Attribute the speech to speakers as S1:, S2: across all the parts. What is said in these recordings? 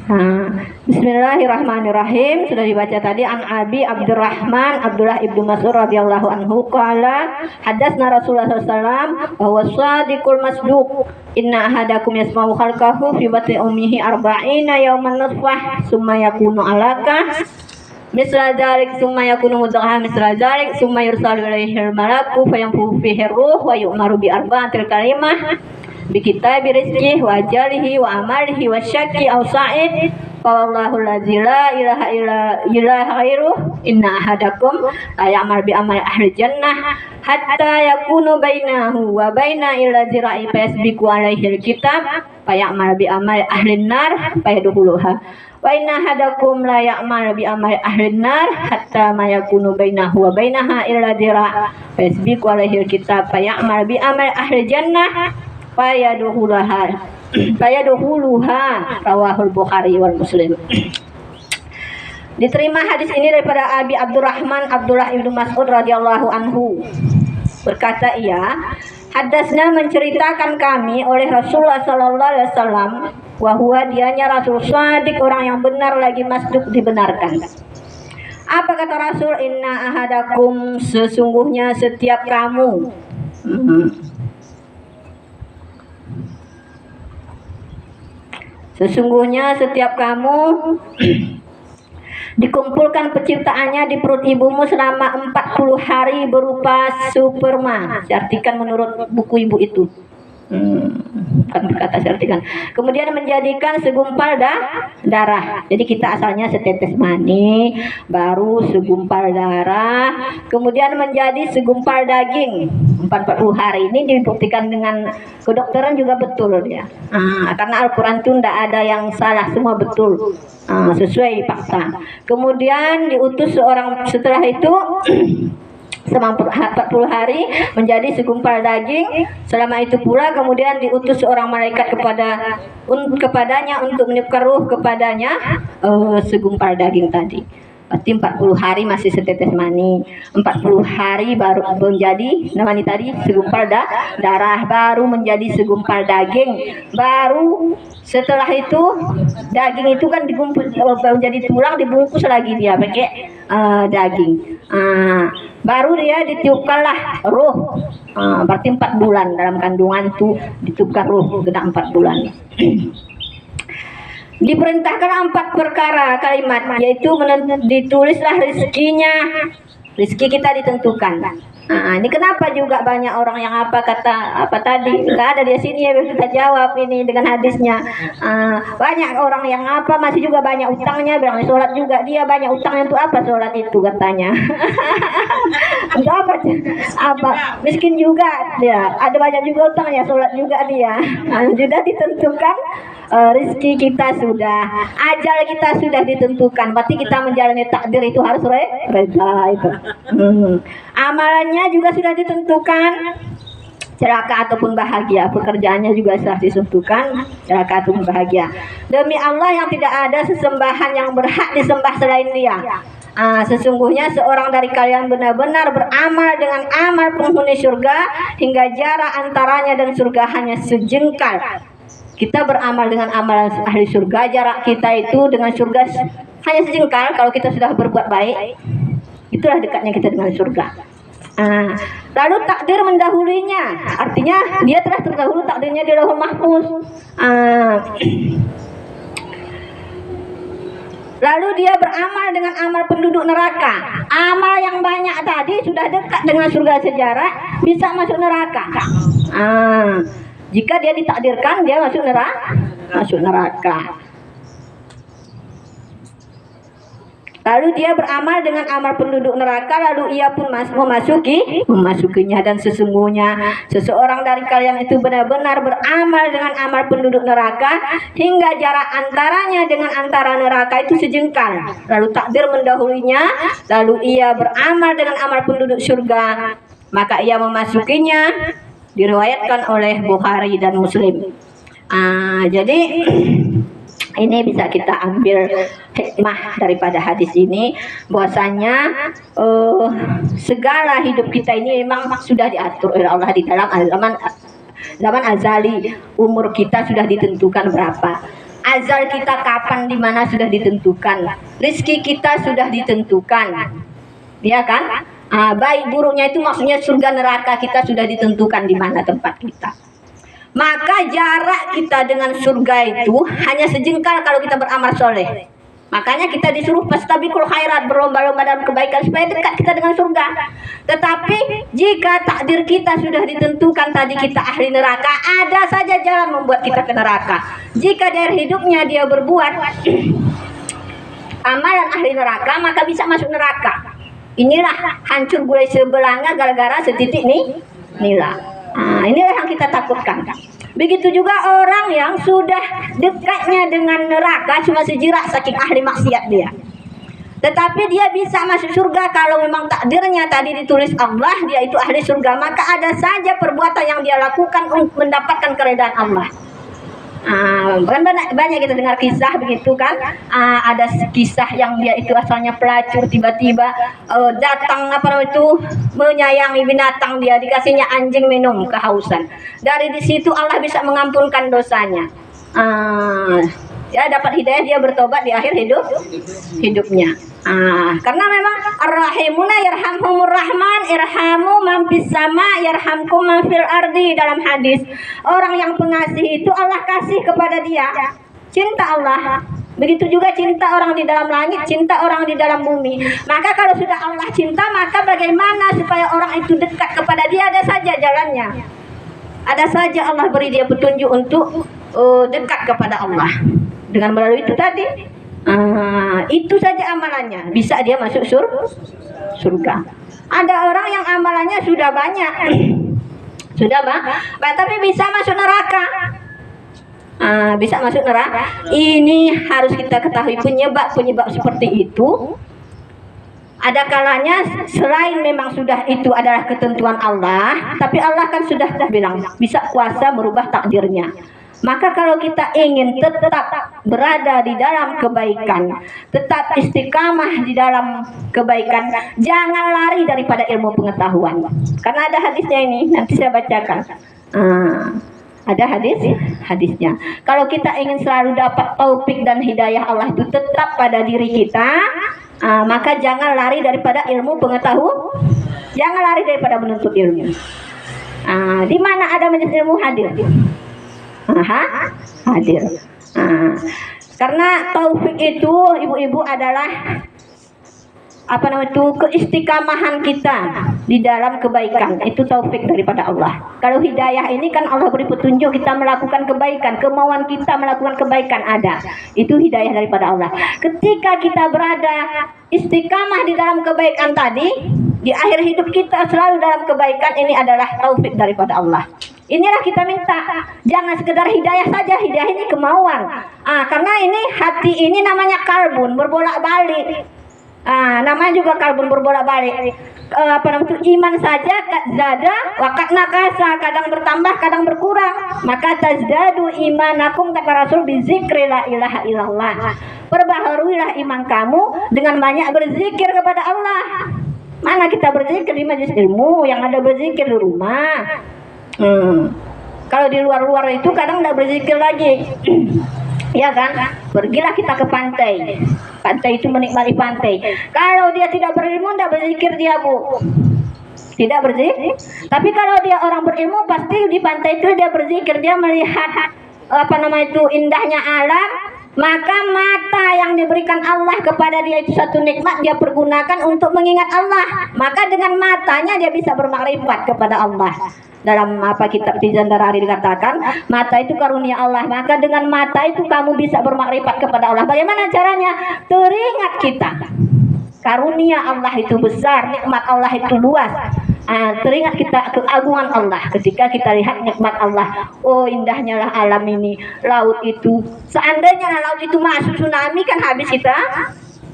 S1: Bismillahirrahmanirrahim. Sudah dibaca tadi an Abi Abdurrahman Abdullah ibnu Mas'ud radhiyallahu anhu qala hadatsna Rasulullah sallallahu alaihi wasallam bahwa shadiqul masduq inna ahadakum yasma'u khalqahu fi batni ummihi arba'ina yawman nutfah summa yakunu alaqah misla dzalik summa yakunu mudghah misla dzalik summa yursalu ilaihi malaku fayanfukhu fihi ruh wa yu'maru bi arba'atil kalimah bi kitabi rizqihi wa ajalihi wa amalihi wa syaqi aw sa'id wallahu la ilaha illa ghairuh inna ahadakum la ya'mal bi amali ahli jannah hatta yakunu bainahu wa baina illa zira'i fasbiqu alaihi alkitab fa ya'mal bi amali ahli nar fa yadkhuluha wa inna ahadakum la ya'mal bi amali ahli nar hatta ma yakunu bainahu wa bainaha illa zira' fasbiqu alaihi alkitab fa ya'mal bi amali ahli jannah fayadukhuluha rawahul Bukhari wal Muslim. Diterima hadis ini daripada Abi Abdurrahman Abdullah ibnu Mas'ud radhiyallahu anhu. Berkata ia, hadasna menceritakan kami oleh Rasulullah sallallahu alaihi wasallam bahwa dianya Rasul shadiq, orang yang benar lagi masduq dibenarkan. Apa kata Rasul? Inna ahadakum, sesungguhnya setiap kamu. Sesungguhnya setiap kamu dikumpulkan penciptaannya di perut ibumu selama 40 hari berupa sperma. Diartikan menurut buku ibu itu. Bukan berkata diartikan. Kemudian menjadikan segumpal darah. Jadi kita asalnya setetes mani, baru segumpal darah, kemudian menjadi segumpal daging. 40 hari ini dibuktikan dengan kedokteran juga betul ya. Karena Al-Quran itu tidak ada yang salah, semua betul, sesuai fakta. Kemudian diutus seorang, setelah itu selama 40 hari menjadi segumpal daging. Selama itu pula kemudian diutus seorang malaikat kepadanya untuk meniupkan ruh kepadanya segumpal daging tadi. Berarti 40 hari masih setetes mani, 40 hari baru menjadi namanya tadi segumpal darah, baru menjadi segumpal daging, baru setelah itu daging itu kan dikumpul menjadi tulang, dibungkus lagi dia pakai daging, baru dia ditiupkanlah ruh. Berarti 4 bulan dalam kandungan tuh ditiupkan ruh, kena 4 bulan. Diperintahkan 4 perkara kalimat, yaitu ditulislah rezekinya. Rezeki kita ditentukan. Ini kenapa juga banyak orang yang apa tadi nggak ada di sini ya, kita jawab ini dengan hadisnya. Banyak orang yang apa masih juga banyak utangnya, bilang sholat juga dia banyak utangnya. Untuk apa sholat itu katanya? Untuk apa miskin juga dia, ada banyak juga utangnya, sholat juga dia. Sudah ditentukan rezeki kita, sudah ajal kita sudah ditentukan. Berarti kita menjalani takdir itu harus reda itu. Amalannya juga sudah ditentukan, celaka ataupun bahagia. Pekerjaannya juga sudah ditentukan, celaka ataupun bahagia. Demi Allah yang tidak ada sesembahan yang berhak disembah selain Dia. Sesungguhnya seorang dari kalian benar-benar beramal dengan amal penghuni surga hingga jarak antaranya dan surga hanya sejengkal. Kita beramal dengan amalan ahli surga, jarak kita itu dengan surga hanya sejengkal. Kalau kita sudah berbuat baik, itulah dekatnya kita dengan surga. Lalu takdir mendahulinya, artinya dia telah terdahulu takdirnya di Lauhul Mahfuz. Lalu dia beramal dengan amal penduduk neraka. Amal yang banyak tadi sudah dekat dengan surga sejarak, bisa masuk neraka. Jika dia ditakdirkan dia masuk neraka. Lalu dia beramal dengan amal penduduk neraka, lalu ia pun memasukinya. Dan sesungguhnya seseorang dari kalian itu benar-benar beramal dengan amal penduduk neraka hingga jarak antaranya dengan antara neraka itu sejengkal. Lalu takdir mendahulunya, lalu ia beramal dengan amal penduduk surga, maka ia memasukinya. Diriwayatkan oleh Bukhari dan Muslim. Jadi ini bisa kita ambil hikmah daripada hadis ini, bahwasanya segala hidup kita ini memang sudah diatur oleh Allah di dalam zaman azali. Umur kita sudah ditentukan berapa. Azal kita kapan di mana sudah ditentukan. Rizki kita sudah ditentukan. Ya kan? Baik buruknya itu maksudnya surga neraka kita sudah ditentukan di mana tempat kita. Maka jarak kita dengan surga itu hanya sejengkal kalau kita beramal soleh. Makanya kita disuruh fastabiqul khairat, berlomba-lomba dalam kebaikan supaya dekat kita dengan surga. Tetapi jika takdir kita sudah ditentukan tadi kita ahli neraka, ada saja jalan membuat kita ke neraka. Jika dari hidupnya dia berbuat amalan ahli neraka, maka bisa masuk neraka. Inilah hancur gulai sebelanga gara-gara setitik nila. Inilah yang kita takutkan. Begitu juga orang yang sudah dekatnya dengan neraka cuma sejirak saking ahli maksiat dia. Tetapi dia bisa masuk surga kalau memang takdirnya tadi ditulis Allah dia itu ahli surga, maka ada saja perbuatan yang dia lakukan untuk mendapatkan keridhaan Allah. Banyak kita dengar kisah begitu kan. Ada kisah yang dia itu asalnya pelacur, tiba-tiba datang menyayangi binatang, dia dikasihnya anjing minum kehausan. Dari di situ Allah bisa mengampunkan dosanya. Ya dapat hidayah, dia bertobat di akhir hidupnya. Karena memang ar-rahimuna yarhamhumur rahman irhamu man fis sama yarhamkum man fil ardi, dalam hadis. Orang yang pengasih itu Allah kasih kepada dia cinta Allah. Begitu juga cinta orang di dalam langit, cinta orang di dalam bumi. Maka kalau sudah Allah cinta, maka bagaimana supaya orang itu dekat kepada dia? Ada saja jalannya. Ada saja Allah beri dia petunjuk untuk dekat kepada Allah dengan melalui itu tadi. Itu saja amalannya bisa dia masuk surga. Ada orang yang amalannya sudah banyak, tapi bisa masuk neraka. Bisa masuk neraka. Ini harus kita ketahui penyebab seperti itu. Ada kalanya selain memang sudah itu adalah ketentuan Allah, tapi Allah kan sudah bilang bisa kuasa merubah takdirnya. Maka kalau kita ingin tetap berada di dalam kebaikan, tetap istiqamah di dalam kebaikan, jangan lari daripada ilmu pengetahuan. Karena ada hadisnya ini, nanti saya bacakan. Ada hadisnya. Kalau kita ingin selalu dapat taufik dan hidayah Allah itu tetap pada diri kita, maka jangan lari daripada ilmu pengetahuan. Jangan lari daripada menuntut ilmu. Di mana ada majelis ilmu hadir? Hadir. Karena taufik itu ibu-ibu adalah keistiqamahan kita di dalam kebaikan. Itu taufik daripada Allah. Kalau hidayah ini kan Allah beri petunjuk kita melakukan kebaikan, kemauan kita melakukan kebaikan ada. Itu hidayah daripada Allah. Ketika kita berada istiqamah di dalam kebaikan tadi, di akhir hidup kita selalu dalam kebaikan, ini adalah taufik daripada Allah. Inilah kita minta, jangan sekedar hidayah saja, hidayah ini kemauan. Karena ini hati ini namanya kalbun, berbolak-balik. Namanya juga kalbun berbolak-balik. Iman saja zada wakat nakasa, kadang bertambah, kadang berkurang. Maka tazdadu imanakum, kata Rasul, bizikri la ilaha illallah. Perbaharuilah iman kamu dengan banyak berzikir kepada Allah. Mana kita berzikir di majelis ilmu, yang ada berzikir di rumah. Kalau di luar-luar itu kadang tidak berzikir lagi. Ya kan? Pergilah kita ke pantai. Pantai itu menikmati pantai. Kalau dia tidak berilmu, tidak berzikir dia, Bu. Tidak berzikir. Tapi kalau dia orang berilmu, pasti di pantai itu dia berzikir. Dia melihat indahnya alam. Maka mata yang diberikan Allah kepada dia itu satu nikmat, dia pergunakan untuk mengingat Allah. Maka dengan matanya dia bisa bermakrifat kepada Allah. Dalam kitab Tizan Darari dikatakan, mata itu karunia Allah. Maka dengan mata itu kamu bisa bermakrifat kepada Allah. Bagaimana caranya? Teringat kita. Karunia Allah itu besar, nikmat Allah itu luas. Teringat kita keagungan Allah ketika kita lihat nikmat Allah. Oh, indahnya lah alam ini. Laut itu, seandainya laut itu masuk tsunami kan habis kita.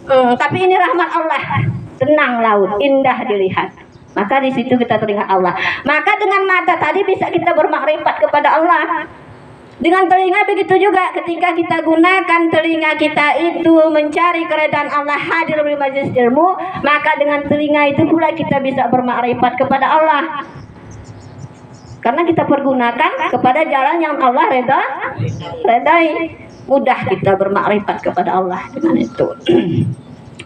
S1: Tapi ini rahmat Allah. Tenang laut, indah dilihat. Maka di situ kita teringat Allah. Maka dengan mata tadi bisa kita bermakrifat kepada Allah. Dengan telinga begitu juga, ketika kita gunakan telinga kita itu mencari keridhaan Allah, hadir di majelis ilmu, maka dengan telinga itu pula kita bisa bermakrifat kepada Allah. Karena kita pergunakan kepada jalan yang Allah redai. mudah kita bermakrifat kepada Allah dengan itu.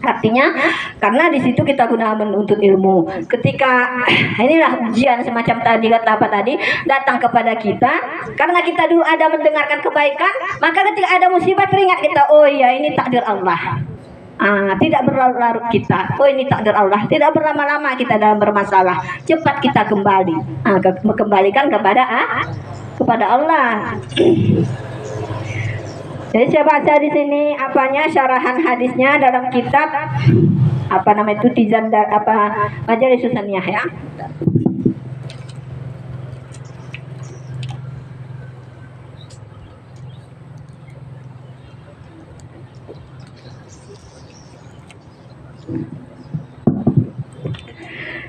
S1: Artinya karena di situ kita guna menuntut ilmu. Ketika inilah ujian semacam tadi, kata apa tadi, datang kepada kita karena kita dulu ada mendengarkan kebaikan, maka ketika ada musibah teringat kita, oh iya ini takdir Allah. Tidak berlarut-larut kita, oh ini takdir Allah. Tidak berlama-lama kita dalam bermasalah, cepat kita kembali, kembalikan kepada Allah. Jadi saya baca di sini apanya syarahan hadisnya dalam kitab apa namanya itu Tizan apa Majalis Susaniyah ya.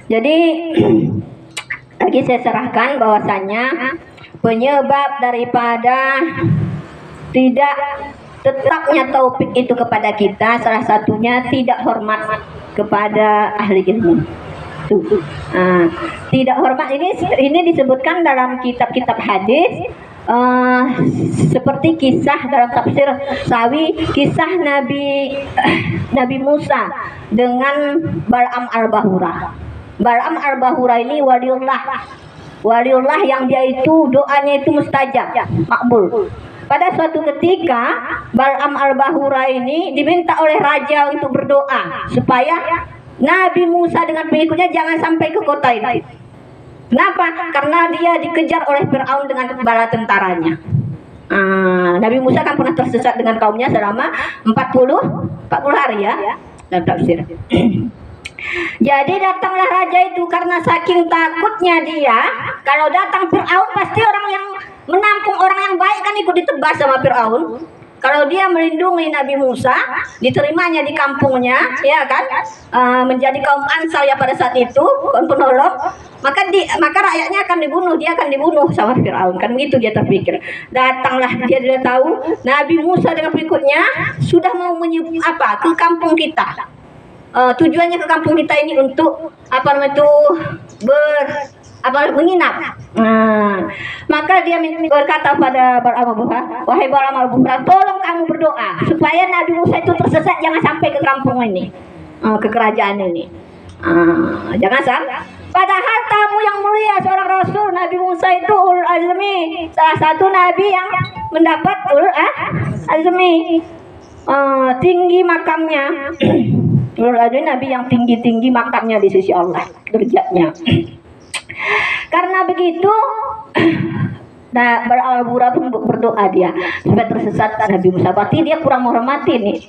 S1: Jadi lagi saya serahkan bahwasannya penyebab daripada tidak tetapnya taufik itu kepada kita, salah satunya tidak hormat kepada ahli ilmu. Tidak hormat ini disebutkan dalam kitab-kitab hadis, seperti kisah dalam tafsir Sawi, kisah Nabi Musa dengan Bal'am al-Bahura. Bal'am al-Bahura ini waliullah yang dia itu doanya itu mustajab, makbul. Pada suatu ketika Bal'am al-Bahura ini diminta oleh raja untuk berdoa supaya Nabi Musa dengan pengikutnya jangan sampai ke kota ini. Kenapa? Karena dia dikejar oleh Fir'aun dengan bala tentaranya. Nabi Musa kan pernah tersesat dengan kaumnya selama 40 hari ya dalam tafsir. Jadi datanglah raja itu karena saking takutnya dia, kalau datang Fir'aun pasti orang yang menampung orang yang baik kan ikut ditebas sama Fir'aun. Kalau dia melindungi Nabi Musa, diterimanya di kampungnya, ya kan, menjadi kaum Ansar ya pada saat itu, kaum penolong, maka rakyatnya akan dibunuh, dia akan dibunuh sama Fir'aun, kan begitu dia terpikir. Datanglah dia tahu Nabi Musa dengan pengikutnya sudah mau ke kampung kita. Tujuannya ke kampung kita ini untuk menginap. Maka dia berkata pada Bal'am al-Bahura, wahai Bal'am al-Bahura, tolong kamu berdoa supaya Nabi Musa itu tersesat, jangan sampai ke kampung ini, ke kerajaan ini. Jangan sampai. Padahal tamu yang mulia seorang Rasul, Nabi Musa itu ulul azmi, salah satu Nabi yang mendapat ulul azmi, tinggi makamnya. Ulul azmi Nabi yang tinggi makamnya di sisi Allah, derajatnya. Karena begitu, Bal'am al-Bahura pun berdoa dia supaya tersesat Nabi Musa. Berarti dia kurang menghormati nih.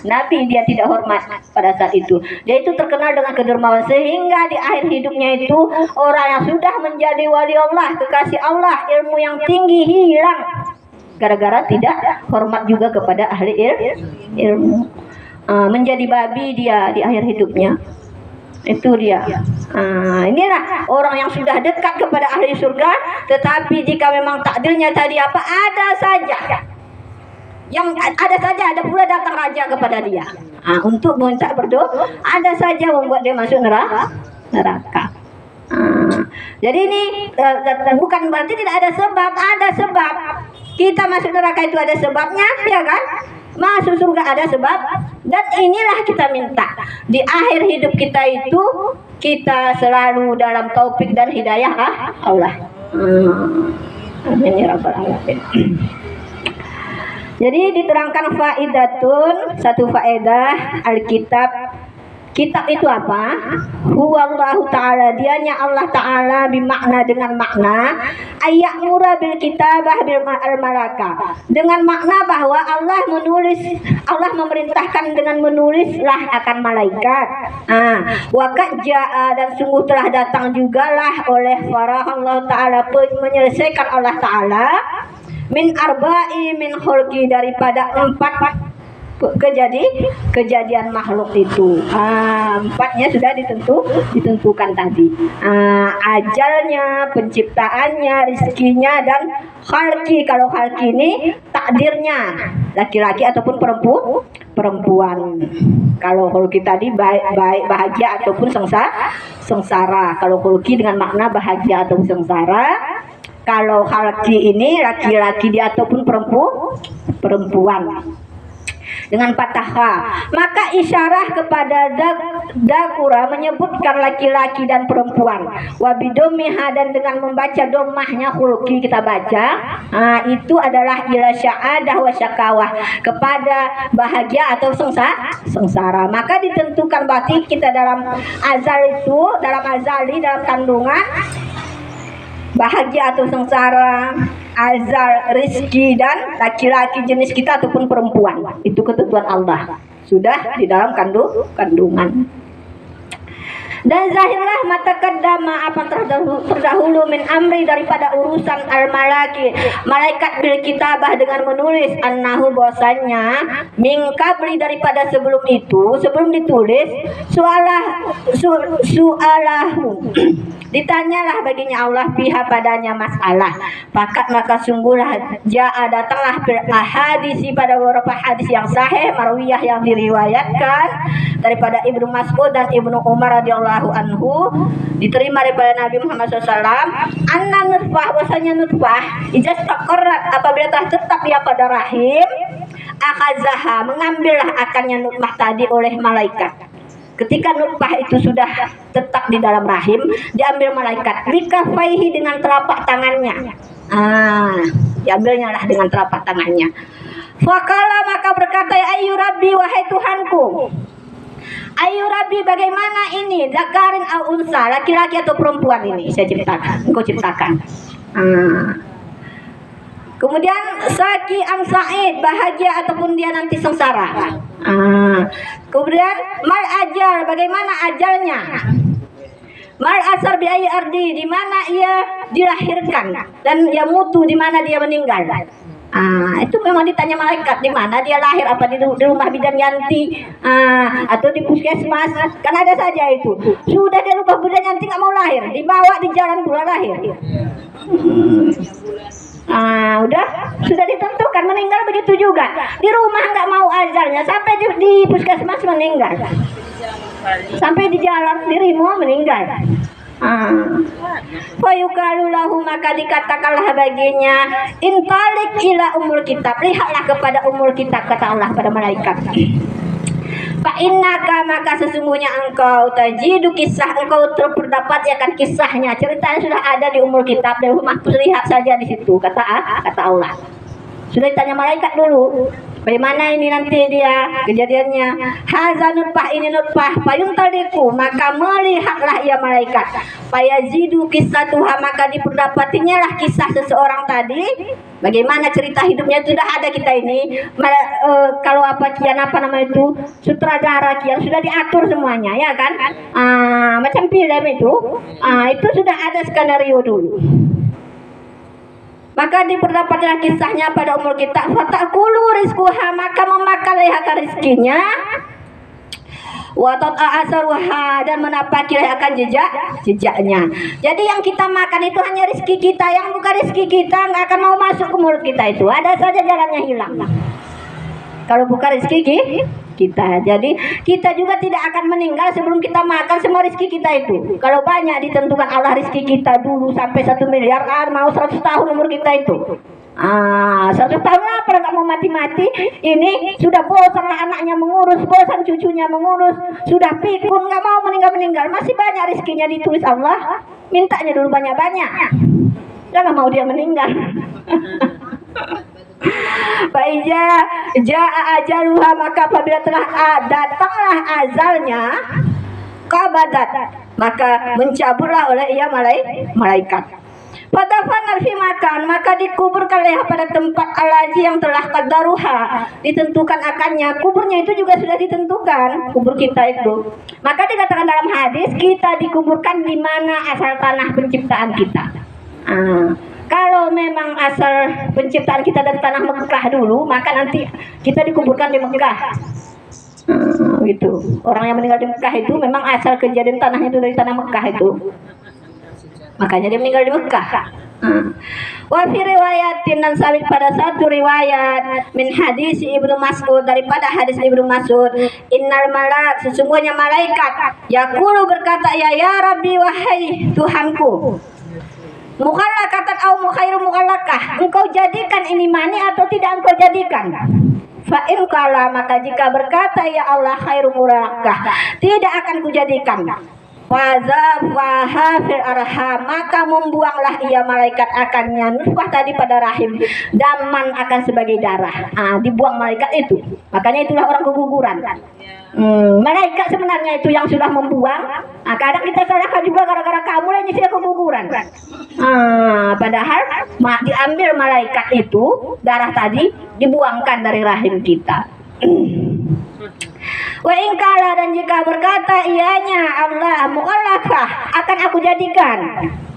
S1: Nabi dia tidak hormat pada saat itu. Dia itu terkenal dengan kedermawan sehingga di akhir hidupnya itu orang yang sudah menjadi wali Allah, kekasih Allah, ilmu yang tinggi hilang gara-gara tidak hormat juga kepada ahli ilmu. Menjadi babi dia di akhir hidupnya. Itu dia. Inilah orang yang sudah dekat kepada ahli surga, tetapi jika memang takdirnya tadi apa, ada pula datang raja kepada dia untuk minta berdoa, ada saja membuat dia masuk neraka. Jadi ini bukan berarti tidak ada sebab, ada sebab. Kita masuk neraka itu ada sebabnya, ya kan? Masuk surga ada sebab, dan inilah kita minta di akhir hidup kita itu kita selalu dalam taufik dan hidayah Allah. Amin ya rabbal alamin. Jadi diterangkan faidatun, satu faedah Alkitab. Kitab itu apa? Huwallahu ta'ala, dianya Allah ta'ala bimakna, dengan makna ayat mura bil kitabah bil malaka, dengan makna bahwa Allah memerintahkan dengan menulislah akan malaikat. Waqad jaa, dan sungguh telah datang jugalah oleh Allah ta'ala, menyelesaikan Allah ta'ala min arba'i min khulqi, daripada 4 kejadian makhluk itu. Empatnya sudah ditentukan tadi. Ajalnya, penciptaannya, rezekinya, dan khalqi. Kalau khalqi ini takdirnya, laki-laki ataupun perempuan. Kalau khalqi tadi baik bahagia ataupun sengsara. Kalau khalqi dengan makna bahagia ataupun sengsara. Kalau halki ini laki-laki dia ataupun perempuan dengan fathah ha. Maka isyarah kepada dakura menyebutkan laki-laki dan perempuan. Wabidomiha, dan dengan membaca domahnya hulki kita baca, itu adalah ila sya'adah wa syakawah, kepada bahagia atau sengsara. Maka ditentukan berarti kita dalam azal itu, dalam azali, dalam kandungan, bahagia atau sengsara, azal, rizki, dan laki-laki jenis kita ataupun perempuan. Itu ketentuan Allah sudah di dalam kandungan. Dan zahirlah mata kadama apa terdahulu min amri daripada urusan al-malaki malaikat bil kitabah dengan menulis annahu bahwasanya min qabli daripada sebelum ditulis sualahu ditanyalah baginya Allah pihak padanya masalah. Fakat maka sungguhlah jaa datanglah bil ahadisi pada beberapa hadis yang sahih marwiyah yang diriwayatkan daripada Ibnu Mas'ud dan Ibnu Umar radhiyallahu anhu, diterima daripada Nabi Muhammad SAW, anna nutfah, bahwasanya nutfah ijaz taqarrat, apabila telah tetap ia pada rahim, akhazaha, mengambillah akannya nutfah tadi oleh malaikat. Ketika nutfah itu sudah tetap di dalam rahim, diambil malaikat bikafaihi, dengan telapak tangannya. Diambilnya lah dengan telapak tangannya. Fakala, maka berkata, ya ayu rabbi, wahai Tuhanku, ayu rabbi, bagaimana ini zakarin au unsa, laki-laki atau perempuan ini saya ciptakan, engkau ciptakan. Kemudian saki am sa'id, bahagia ataupun dia nanti sengsara. Kemudian mal ajal, bagaimana ajalnya. Mal asar bi ayi ardi, di mana ia dilahirkan, dan ia mutu, di mana dia meninggal. Itu memang ditanya malaikat, di mana dia lahir, apa di rumah bidan yanti, atau di puskesmas, kan ada saja itu. Sudah di rumah bidan yanti nggak mau lahir, dibawa di jalan pula lahir. Udah sudah ditentukan meninggal, begitu juga di rumah nggak mau ajalnya, sampai di puskesmas meninggal, sampai di jalan dirimu meninggal. Fayukalulahu, maka dikatakanlah baginya, intalik ila umul kitab, lihatlah kepada umul kitab, kata Allah pada malaikat. Fa'innaka, maka sesungguhnya engkau tajidu kisah, engkau terdapat akan kisahnya, ceritanya sudah ada di umul kitab, dan mahfuz, lihat saja di situ, kata Allah. Sudah ditanya malaikat dulu, bagaimana ini nanti dia kejadiannya. Haza nutfah, ini nutfah, payung taliku, maka melihatlah ia malaikat. Payazidu kisah Tuhan, maka diperdapatinya lah kisah seseorang tadi. Bagaimana cerita hidupnya sudah ada kita ini. Kalau kian apa nama itu, sutradara kian sudah diatur semuanya, ya kan? Macam film itu sudah ada skenario dulu. Maka diperdapatlah kisahnya pada umur kita. Fatakulu rizquha, maka memakanlah akan rizkinya. Watot asaruha, dan menapakilah akan jejaknya. Jadi yang kita makan itu hanya rizki kita, yang bukan rizki kita nggak akan mau masuk ke mulut kita itu. Ada saja jalannya hilang. Kalau bukan rizki kita, jadi kita juga tidak akan meninggal sebelum kita makan semua rizki kita itu. Kalau banyak ditentukan Allah rizki kita dulu sampai 1 miliar, mau 100 tahun umur kita itu. 100 tahun apa nggak mau mati-mati. Ini sudah bosan anaknya mengurus, bosan cucunya mengurus, sudah pikun nggak mau meninggal. Masih banyak rizkinya ditulis Allah, mintanya dulu banyak-banyak, jangan mau dia meninggal. Faiza jaa ajaluha, maka apabila telah datanglah azalnya, qabadat, maka mencabutlah oleh ia malaikat. Fadafanal fi makan, maka dikuburkanlah pada tempat alaji yang telah qaddaruha, ditentukan akannya. Kuburnya itu juga sudah ditentukan, kubur kita itu. Maka dikatakan dalam hadis, kita dikuburkan di mana asal tanah penciptaan kita. Kalau memang asal penciptaan kita dari tanah Mekah dulu, maka nanti kita dikuburkan di Mekah. Gitu. Orang yang meninggal di Mekah itu memang asal kejadian tanahnya itu dari tanah Mekah itu. Makanya dia meninggal di Mekah. Wa fi riwayatin, dan sabit pada satu riwayat min hadis Ibnu Mas'ud, daripada hadis Ibnu Mas'ud, innal malak, sesungguhnya malaikat, yaqulu berkata, ya Rabbi, wahai Tuhanku, Mukallakatan au mukhairu mukallakah, engkau jadikan ini mani atau tidak engkau jadikan? Fa in qala, maka jika berkata ya Allah khairu mukallakah, tidak akan kujadikan. Fazafaha fil arham, maka membuanglah ia malaikat akannya nutfah tadi pada rahim, daman akan sebagai darah. Dibuang malaikat itu, makanya itulah orang keguguran. Malaikat sebenarnya itu yang sudah membuang. Kadang kita salahkan juga gara-gara kamu lah nyisir keguguran. Padahal diambil malaikat itu, darah tadi dibuangkan dari rahim kita. Wa ingkala, dan jika berkata ianya Allah mukallafah, akan aku jadikan.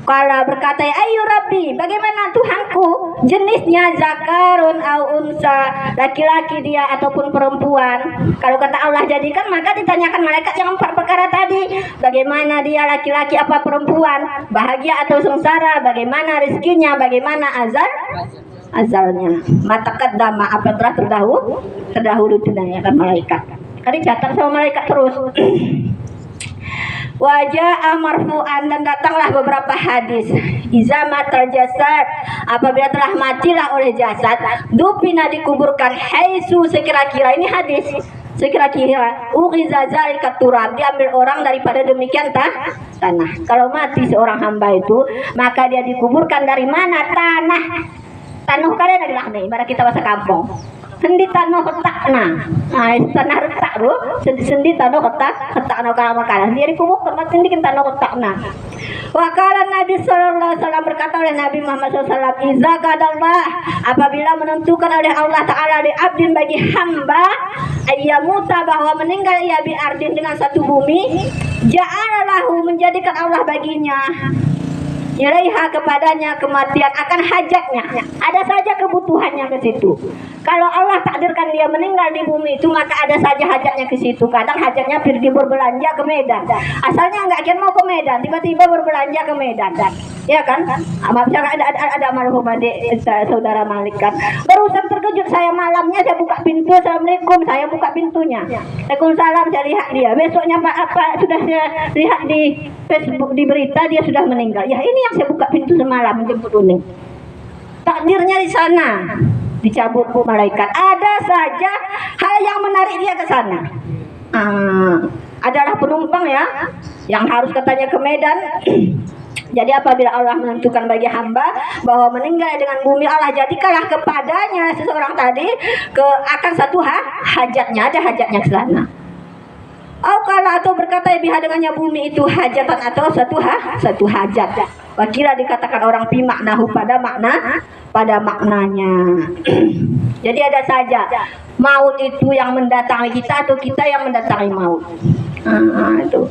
S1: Kala berkata ayu Rabbi, bagaimana Tuhanku, jenisnya zakarun au unsa, laki-laki dia ataupun perempuan. Kalau kata Allah jadikan, maka ditanyakan malaikat yang 4 perkara tadi, bagaimana dia laki-laki apa perempuan, bahagia atau sengsara, bagaimana rezekinya, bagaimana azalnya. Mata kadama, apa telah terdahulu ditanyakan malaikat. Kali catat sama malaikat terus. Wajah marfu'an, dan datanglah beberapa hadis. Iza matal jasad, apabila telah matilah oleh jasad, dupina dikuburkan haisu, sekira-kira, ini hadis, sekira-kira ugiza zalika turab, diambil orang daripada demikian tanah. Kalau mati seorang hamba itu, maka dia dikuburkan dari mana? Tanah kalian adalah nih, ibarat kita bahasa kampung. Sendi tanah ketakna, tanah retak bro. Sendi tanah ketakna kalau makanan. Dia dikubur tempat sendi tanah ketakna. Wakalan Nabi Sallallahu Alaihi Wasallam, berkata oleh Nabi Muhammad SAW, Iza kadallah, apabila menentukan oleh Allah Taala di abdin bagi hamba, ayyamuta, bahwa meninggal ia bi ardin dengan satu bumi, ja'alallahu, menjadikan Allah baginya ilaiha, kepadanya kematian, akan hajatnya. Ada saja kebutuhannya ke situ. Kalau Allah takdirkan dia meninggal di bumi itu, maka ada saja hajatnya ke situ. Kadang hajatnya pergi berbelanja ke Medan. Asalnya nggak kira mau ke Medan, tiba-tiba berbelanja ke Medan. Ya kan? Misalnya ada almarhum adik saudara Malik kan. Barusan terkejut saya, malamnya saya buka pintu, assalamualaikum, saya buka pintunya. Waalaikumsalam, saya lihat dia. Besoknya apa sudah saya lihat di Facebook, di berita dia sudah meninggal. Ya ini yang saya buka pintu semalam menjemput Uning. Takdirnya di sana, dicabut bu malaikat. Ada saja hal yang menarik dia ke sana. Adalah penumpang ya, yang harus katanya ke Medan. Jadi apabila Allah menentukan bagi hamba bahwa meninggal dengan bumi, Allah jadikanlah kepadanya seseorang tadi akan satu hajatnya, ada hajatnya ke sana. Atau berkata biha dengannya bumi itu hajatan, atau satu hajat. Wakila dikatakan orang pi maknahu, pada maknanya. Jadi ada saja maut itu yang mendatangi kita atau kita yang mendatangi maut. Itu.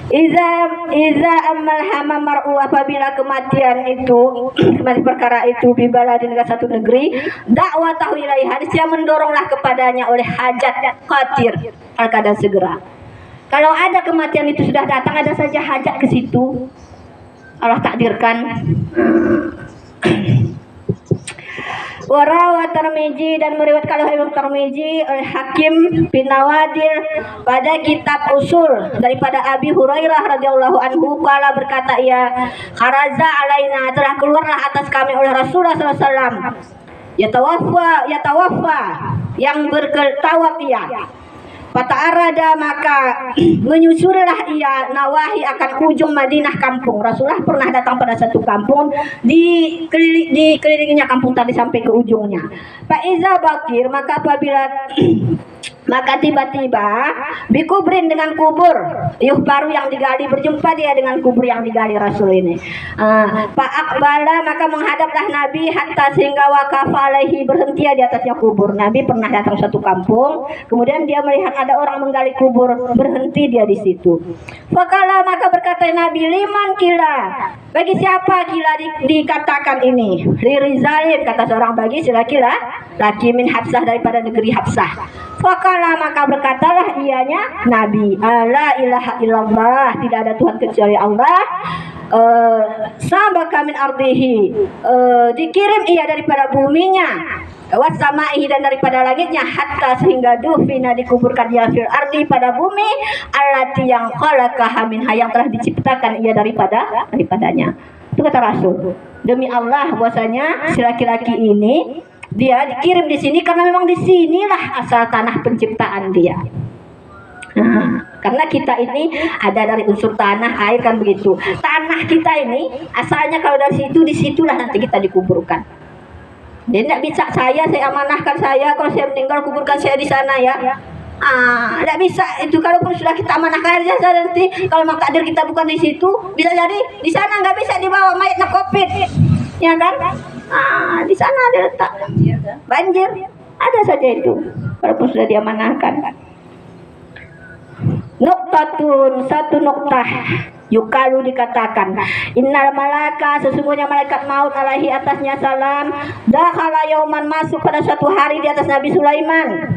S1: Iza amal hama mar'u, apabila kematian itu, kematian perkara itu bibaladin dengan satu negeri, dakwah tahu ilaiha, dia mendoronglah kepadanya oleh hajat qatir, al-qadar segera. Kalau ada kematian itu sudah datang, ada saja hajat ke situ, Allah takdirkan. Warawat Tirmizi, dan meriwayatkan kalau Imam Tirmizi oleh Hakim bin Nawadir pada kitab usul daripada Abi Hurairah radhiyallahu anhu, kala berkata ia, kharaza alaina, telah keluarlah atas kami oleh Rasulullah SAW, yatawaffa, yang bertawaf ia. Fata'arada, maka menyusurlah ia nawahi, akan ujung Madinah, kampung. Rasulullah pernah datang pada satu kampung, dikelilinginya kampung tadi sampai ke ujungnya. Fa'iza bakir, maka apabila maka tiba-tiba bikubrin, dengan kubur yuh baru yang digali, berjumpa dia dengan kubur yang digali Rasul ini. Fa'akbala, maka menghadaplah Nabi hatta sehingga waqafa alaihi, berhenti di atasnya kubur. Nabi pernah datang satu kampung, kemudian dia melihat ada orang menggali kubur, berhenti dia di situ. Fakala, maka berkata Nabi, liman kila, bagi siapa kila dikatakan ini? Lirizalin, kata seorang, bagi si laki min Habsah, daripada negeri Habsah. Fakala, maka berkatalah ianya Nabi, la ilaha illallah, tidak ada Tuhan kecuali Allah. Sabaka min ardihi, dikirim ia daripada buminya, wasama'ihi, dan daripada langitnya, hatta sehingga dufina, dikuburkan ia fil ardi, pada bumi, allati yang khalaqaha minha, yang telah diciptakan ia daripadanya. Itu kata Rasul. Demi Allah bahwasanya si laki-laki ini dia dikirim di sini karena memang di sinilah asal tanah penciptaan dia. Karena kita ini ada dari unsur tanah, air kan begitu. Tanah kita ini asalnya kalau dari situ, disitulah nanti kita dikuburkan. Jadi tidak bisa saya amanahkan kalau saya meninggal kuburkan saya di sana ya. Tidak bisa itu. Kalaupun sudah kita amanahkan aja nanti kalau memang takdir kita bukan di situ, bisa jadi di sana nggak bisa dibawa mayatnya COVID, ya kan? Di sana ada letak banjir, ada saja itu. Walaupun sudah diamanahkan. Nuktatun, satu nuktah yukalu dikatakan innal malaka, sesungguhnya malaikat maut alaihi atasnya salam, dakhala yauman, masuk pada suatu hari di atas Nabi Sulaiman,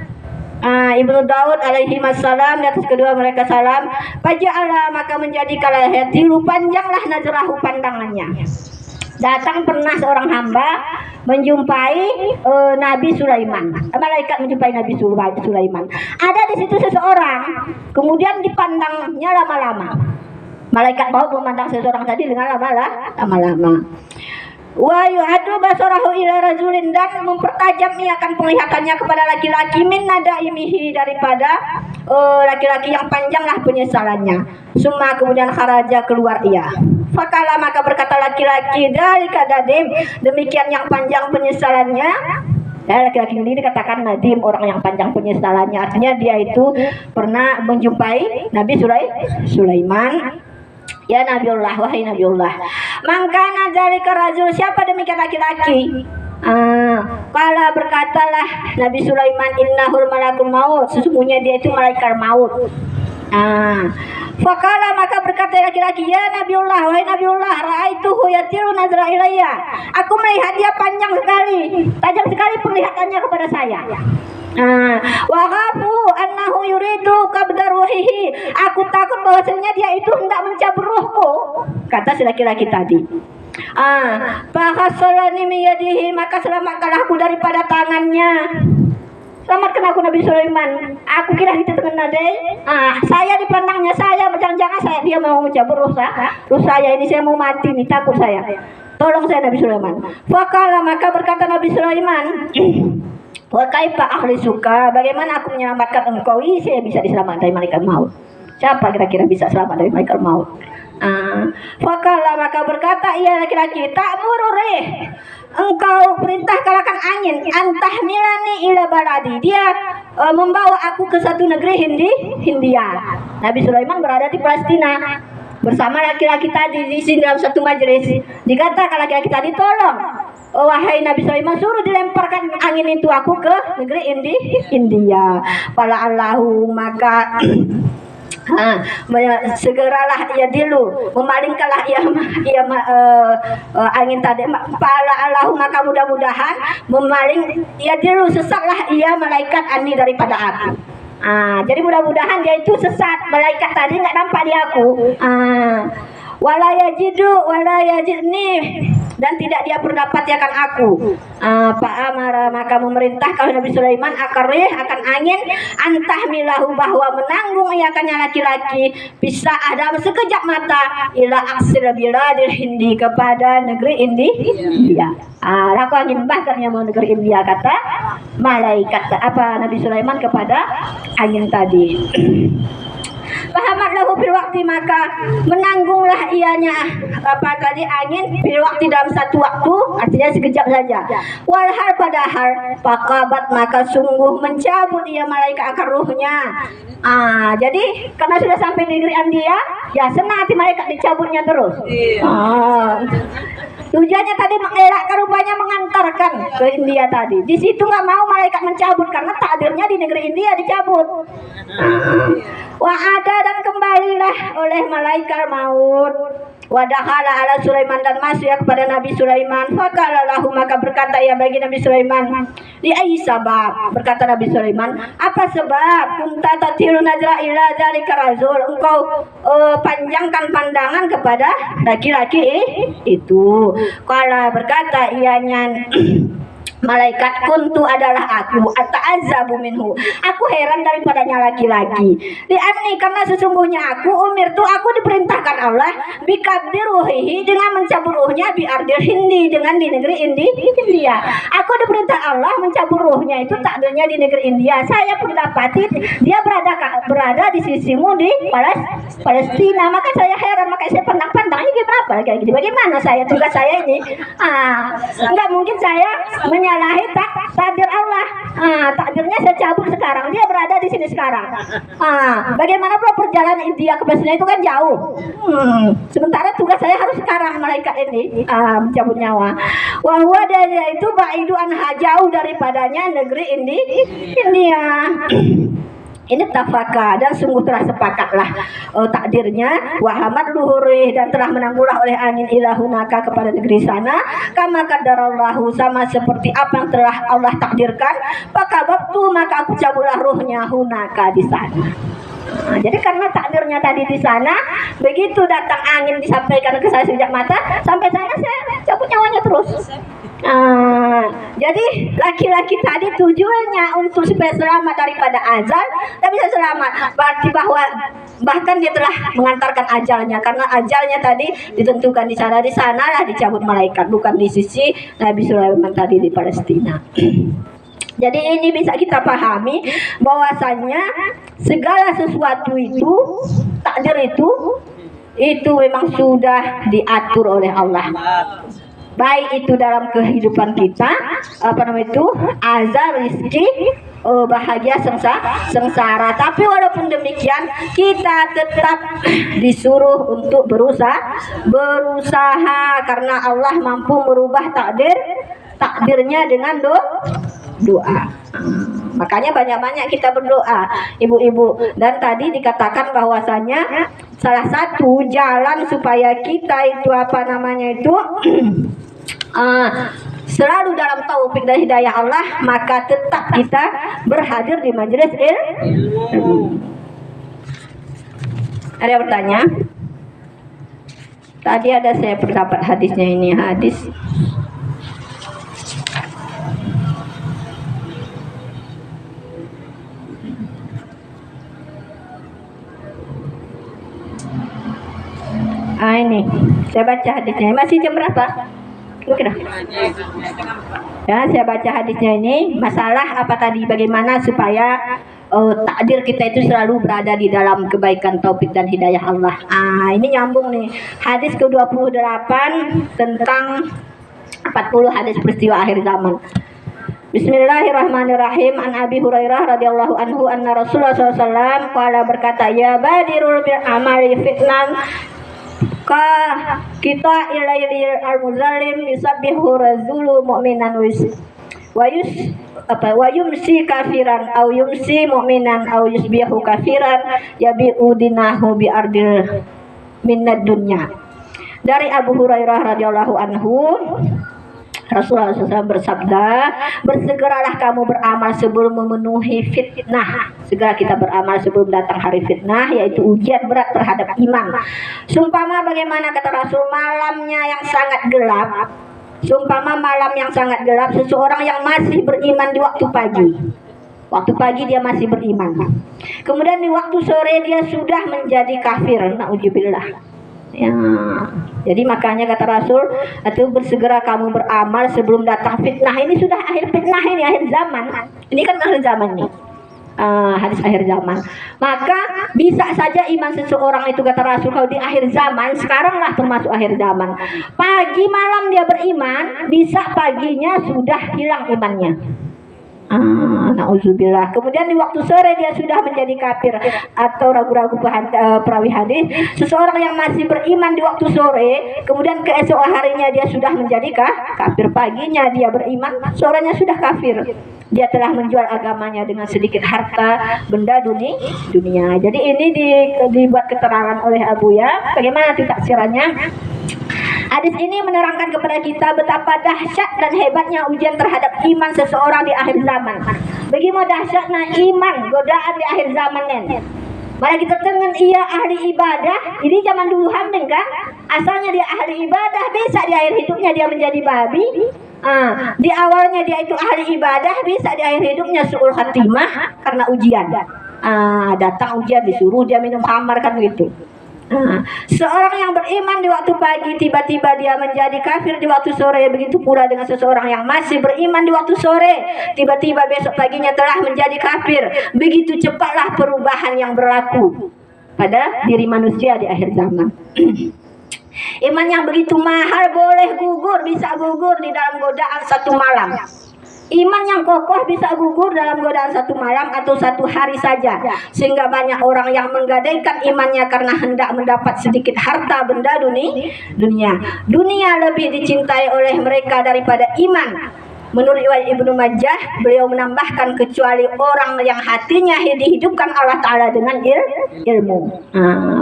S1: Ibnu Daud alaihi wassalam, di atas kedua mereka salam. Faja'ala, maka menjadikanlah yatilu, panjanglah nazrahu, pandangannya. Datang pernah seorang hamba menjumpai Nabi Sulaiman. Malaikat menjumpai Nabi Sulaiman. Ada di situ seseorang, kemudian dipandangnya lama-lama. Malaikat maut memandang seseorang tadi dengan lama-lama. Wa yu'adu basarahu ila rajulin, dan mempertajam ia akan penglihatannya kepada laki-laki, min nadaimihi, daripada laki-laki yang panjanglah penyesalannya. Summa, kemudian kharaja, keluar ia. Fakala, maka berkata laki-laki dari kadadim, demikian yang panjang penyesalannya. Laki-laki ini dikatakan nadim, orang yang panjang penyesalannya. Artinya dia itu pernah menjumpai Nabi Sulaiman. Ya Nabiullah, wahai Nabiullah. Mangkana dzalika rajul, siapa demikian laki-laki? Kala, berkatalah Nabi Sulaiman, innahul malakul maut, sesungguhnya dia itu malaikat maut. Fakala, maka berkata laki-laki, ya Nabiullah, wahai Nabiullah, ra'aituhu yatiru nazra ilayya, aku melihat dia panjang sekali, tajam sekali penglihatannya kepada saya. Wa khafu annahu yuridu qabda ruhihi, aku takut bahwasanya dia itu hendak mencabut ruhku, kata si laki-laki tadi. Fakhasalani miyadihi, maka selamatkanlah aku daripada tangannya. Selamatkan aku Nabi Sulaiman. Aku kira itu dengan nadai. Saya dipandangnya, saya jangan-jangan dia mau mencabut ruh saya ini, saya mau mati nih, takut saya. Tolong saya Nabi Sulaiman. Fakala, maka berkata Nabi Sulaiman, wa kaifa akhlisuka, bagaimana aku menyelamatkan engkau? Saya bisa diselamatkan dari malaikat maut. Siapa kira-kira bisa selamat dari malaikat maut? Fakala, maka berkata ia laki-laki, ta'muru rih, engkau perintahkan angin, antah milani ila baladi, dia membawa aku ke satu negeri Hindia. Nabi Sulaiman berada di Palestina bersama laki-laki tadi di sini dalam satu majelis. Dikatakan laki-laki tadi, tolong wahai Nabi Sulaiman, suruh dilemparkan angin itu aku ke negeri India. Fala Allahu, maka segeralah ia dilu, memalingkanlah ia angin tadi. Pala Allahu, maka mudah-mudahan memaling ia dilu, sesatlah ia malaikat ani daripada aku. Jadi mudah-mudahan dia itu sesat, malaikat tadi nggak nampak di aku. Wala yajidni, dan tidak dia berdapati akan aku. Pak Amara, maka memerintahkan Nabi Sulaiman akan angin, antah milahu, bahwa menanggung ia akannya laki-laki, bisa ada sekejap mata, ila aksir biladil Hindi, kepada negeri India. Aku angin bakarnya mau negeri India, kata malaikat Nabi Sulaiman kepada angin tadi. Fahamat lahu fil waktu, maka menanggunglah ianya angin fil waktu, dalam satu waktu, artinya sekejap saja. Walhal, padahal faqabat, maka sungguh mencabut ia malaikat akar ruhnya. Jadi karena sudah sampai di negeri India, ya senang hati malaikat dicabutnya terus. Tujuannya tadi mengelakkan, rupanya mengantarkan ke India tadi. Di situ nggak mau malaikat mencabut karena takdirnya di negeri India dicabut. Wa'ada, dan kembalilah oleh malaikat maut. Wadakhala ala Sulaiman, dan masuk ya kepada Nabi Sulaiman. Fakala lahu, maka berkata ia bagi Nabi Sulaiman, li ayyi sabab, berkata Nabi Sulaiman, apa sebab kunta tatilu nazra ila dzalika rajul, engkau panjangkan pandangan kepada laki-laki itu. Kala, berkata ianya, malaikat kuntu adalah aku ata'azzabu minhu, aku heran daripadanya laki-laki. Li'anni, karena sesungguhnya aku diperintahkan Allah bikabdi ruhihi, dengan mencabut ruhnya bi ardil hindi, dengan di negeri India. Aku diperintah Allah mencabut ruhnya itu takdirnya di negeri India. Saya pun dapati dia berada di sisimu di Palestina. Maka saya heran, maka saya pandang ini gimana kayak gini. Bagaimana tugas saya ini? Enggak mungkin saya menyalahi takdir Allah. Takdirnya saya cabut sekarang, dia berada di sini sekarang. Bagaimana pula perjalanan India ke Palestina itu kan jauh. Sementara tugas saya harus sekarang, malaikat ini mencabut nyawa. Wahwa dan itu baidu anha, jauh daripadanya negeri India. Ini tafaka, dan sungguh telah sepakatlah takdirnya wahamat luhuri, dan telah menanggulah oleh angin ilahunaka kepada negeri sana, kama qadarallahu, sama seperti apa yang telah Allah takdirkan. Maka aku cabutlah ruhnya hunaka di sana. Jadi karena takdirnya tadi di sana, begitu datang angin disampaikan ke saya sejak mata, sampai sana saya cabut nyawanya terus. Jadi laki-laki tadi tujuannya untuk supaya selamat daripada azal, tapi bisa selamat. Berarti bahkan dia telah mengantarkan ajalnya, karena ajalnya tadi ditentukan di sana lah dicabut malaikat, bukan di sisi Nabi Sulaiman tadi di Palestina. Jadi ini bisa kita pahami bahwasannya segala sesuatu itu, takdir itu memang sudah diatur oleh Allah. Baik itu dalam kehidupan kita, azab, rezeki, bahagia, sengsara. Tapi walaupun demikian, kita tetap disuruh untuk berusaha, karena Allah mampu merubah takdirnya dengan doa. Makanya banyak-banyak kita berdoa, ibu-ibu. Dan tadi dikatakan bahwasanya salah satu jalan supaya kita itu selalu dalam taufik dan hidayah Allah, maka tetap kita berhadir di majelis ilmu. Ada yang bertanya? Tadi ada saya pendapat hadisnya, ini hadis ini saya baca hadisnya. Masih jam berapa? Ya, saya baca hadisnya ini. Masalah apa tadi? Bagaimana supaya takdir kita itu selalu berada di dalam kebaikan, taufik dan hidayah Allah. Ini nyambung nih. Hadis ke-28 tentang 40 hadis peristiwa akhir zaman. Bismillahirrahmanirrahim. An Abi Hurairah radhiyallahu anhu anna Rasulullah SAW qala, berkata, ya badirul bil amali fitnan ka kita ilail al-muzallim yusabbihu rajulu mu'minan wa yumsi kafiran aw yumsi mu'minan aw yusbihu kafiran yabi'u dinahu bi ardil minnad dunya. Dari Abu Hurairah radhiyallahu anhu, Rasulullah SAW bersabda, bersegeralah kamu beramal sebelum memenuhi fitnah. Segera kita beramal sebelum datang hari fitnah, yaitu ujian berat terhadap iman. Sumpama bagaimana kata Rasul, malamnya yang sangat gelap. Sumpama malam yang sangat gelap, seseorang yang masih beriman di waktu pagi. Waktu pagi dia masih beriman. Kemudian di waktu sore dia sudah menjadi kafir. Na'udzubillah. Ya, jadi makanya kata Rasul, itu bersegera kamu beramal sebelum datang fitnah. Ini sudah akhir fitnah, ini akhir zaman. Ini kan akhir zaman nih, hadis akhir zaman. Maka bisa saja iman seseorang itu kata Rasul kalau di akhir zaman, sekarang lah termasuk akhir zaman. Pagi malam dia beriman, bisa paginya sudah hilang imannya. Na'udzubillah. Kemudian di waktu sore dia sudah menjadi kafir atau ragu-ragu perawi hadis. Seseorang yang masih beriman di waktu sore, kemudian keesok harinya dia sudah menjadi kafir. Paginya dia beriman, sorenya sudah kafir. Dia telah menjual agamanya dengan sedikit harta benda dunia. Jadi ini dibuat keterangan oleh Abu ya. Bagaimana taksirannya? Hadis ini menerangkan kepada kita betapa dahsyat dan hebatnya ujian terhadap iman seseorang di akhir zaman. Bagaimana dahsyatnya iman, godaan di akhir zaman ini. Malah kita dengan ia ahli ibadah. Ini zaman dulu hamil kan? Asalnya dia ahli ibadah, bisa di akhir hidupnya dia menjadi babi. Di awalnya dia itu ahli ibadah, bisa di akhir hidupnya suul khatimah karena ujian. Datang ujian disuruh dia minum khamar kan gitu. Seorang yang beriman di waktu pagi tiba-tiba dia menjadi kafir di waktu sore, begitu pula dengan seseorang yang masih beriman di waktu sore tiba-tiba besok paginya telah menjadi kafir. Begitu cepatlah perubahan yang berlaku pada diri manusia di akhir zaman. Iman yang begitu mahal boleh gugur, bisa gugur di dalam godaan satu malam. Iman yang kokoh bisa gugur dalam godaan satu malam atau satu hari saja. Sehingga banyak orang yang menggadaikan imannya karena hendak mendapat sedikit harta benda dunia. Dunia lebih dicintai oleh mereka daripada iman. Menurut Ibnu Majah, beliau menambahkan kecuali orang yang hatinya dihidupkan Allah Ta'ala dengan ilmu.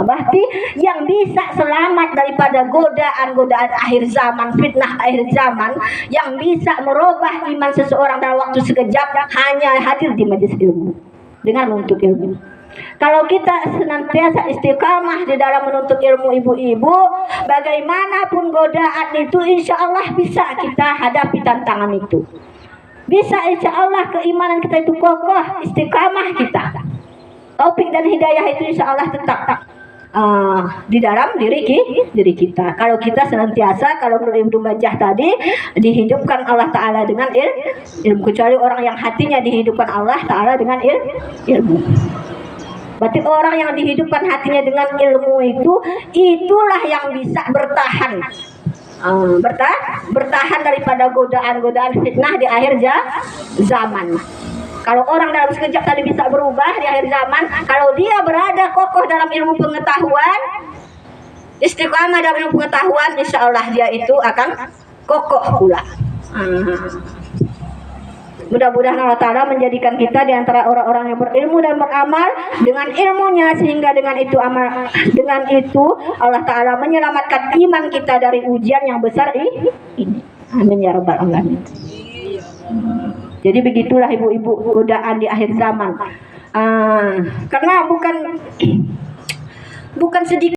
S1: Berarti yang bisa selamat daripada godaan-godaan akhir zaman, fitnah akhir zaman, yang bisa merubah iman seseorang dalam waktu sekejap, hanya hadir di majelis ilmu dengan menuntut ilmu. Kalau kita senantiasa istiqamah di dalam menuntut ilmu, ibu-ibu, bagaimanapun godaan itu insya Allah bisa kita hadapi tantangan itu. Bisa insya Allah keimanan kita itu kokoh, istiqamah kita. Taufik dan hidayah itu insya Allah tetap di dalam diri kita. Kalau kita senantiasa, kalau menurut Ibnu Majah tadi, dihidupkan Allah Ta'ala dengan ilmu. Kecuali orang yang hatinya dihidupkan Allah Ta'ala dengan ilmu. Berarti orang yang dihidupkan hatinya dengan ilmu itu, itulah yang bisa bertahan. Bertahan daripada godaan-godaan fitnah di akhir zaman. Kalau orang dalam sekejap tadi bisa berubah di akhir zaman, kalau dia berada kokoh dalam ilmu pengetahuan, istiqamah dalam ilmu pengetahuan, insya Allah dia itu akan kokoh pula. Mudah-mudahan Allah Ta'ala menjadikan kita di antara orang-orang yang berilmu dan beramal dengan ilmunya, sehingga dengan itu Allah Ta'ala menyelamatkan iman kita dari ujian yang besar ini. Amin ya rabbal alamin. Jadi begitulah ibu-ibu godaan di akhir zaman. Karena bukan sedikit